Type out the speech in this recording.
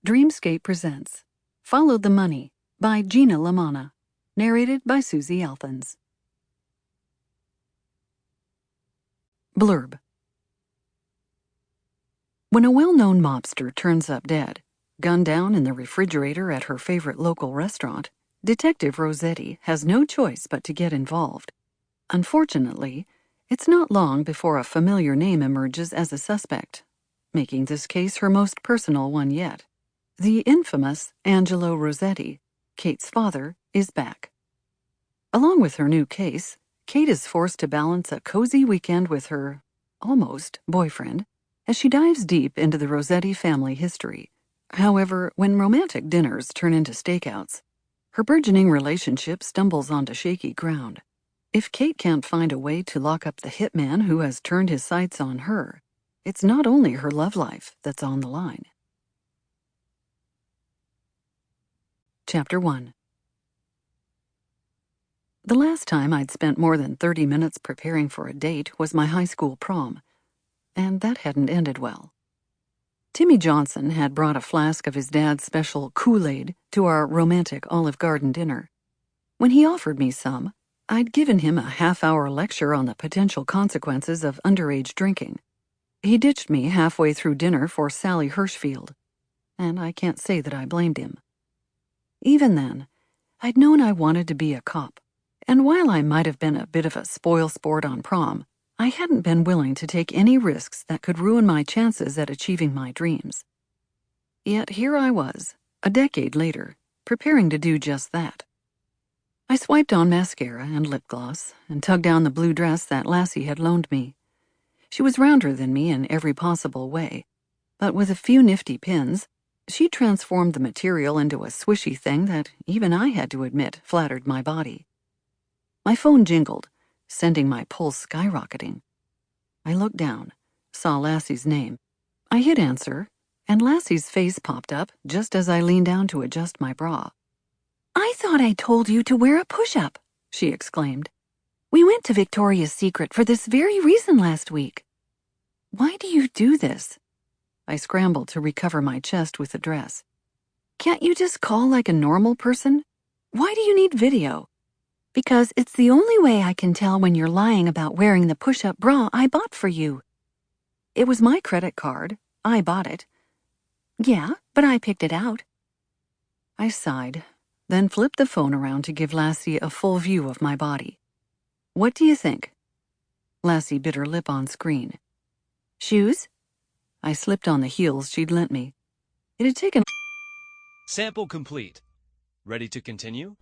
Dreamscape presents Follow the Money by Gina Lamanna, narrated by Suzie Althens. Blurb. When a well-known mobster turns up dead, gunned down in the refrigerator at her favorite local restaurant, Detective Rosetti has no choice but to get involved. Unfortunately, it's not long before a familiar name emerges as a suspect, making this case her most personal one yet. The infamous Angelo Rosetti, Kate's father, is back. Along with her new case, Kate is forced to balance a cozy weekend with her, almost, boyfriend, as she dives deep into the Rosetti family history. However, when romantic dinners turn into stakeouts, her burgeoning relationship stumbles onto shaky ground. If Kate can't find a way to lock up the hitman who has turned his sights on her, it's not only her love life that's on the line. Chapter 1. The last time I'd spent more than 30 minutes preparing for a date was my high school prom, and that hadn't ended well. Timmy Johnson had brought a flask of his dad's special Kool-Aid to our romantic Olive Garden dinner. When he offered me some, I'd given him a half-hour lecture on the potential consequences of underage drinking. He ditched me halfway through dinner for Sally Hirschfield, and I can't say that I blamed him. Even then, I'd known I wanted to be a cop, and while I might have been a bit of a spoil sport on prom, I hadn't been willing to take any risks that could ruin my chances at achieving my dreams. Yet here I was, a decade later, preparing to do just that. I swiped on mascara and lip gloss and tugged down the blue dress that Lassie had loaned me. She was rounder than me in every possible way, but with a few nifty pins, she transformed the material into a swishy thing that even I had to admit flattered my body. My phone jingled, sending my pulse skyrocketing. I looked down, saw Lassie's name. I hit answer, and Lassie's face popped up just as I leaned down to adjust my bra. "I thought I told you to wear a push-up," she exclaimed. "We went to Victoria's Secret for this very reason last week." "Why do you do this?" I scrambled to recover my chest with the dress. "Can't you just call like a normal person? Why do you need video?" "Because it's the only way I can tell when you're lying about wearing the push-up bra I bought for you." "It was my credit card. I bought it." "Yeah, but I picked it out." I sighed, then flipped the phone around to give Lassie a full view of my body. "What do you think?" Lassie bit her lip on screen. "Shoes?" I slipped on the heels she'd lent me. It had taken... Sample complete. Ready to continue?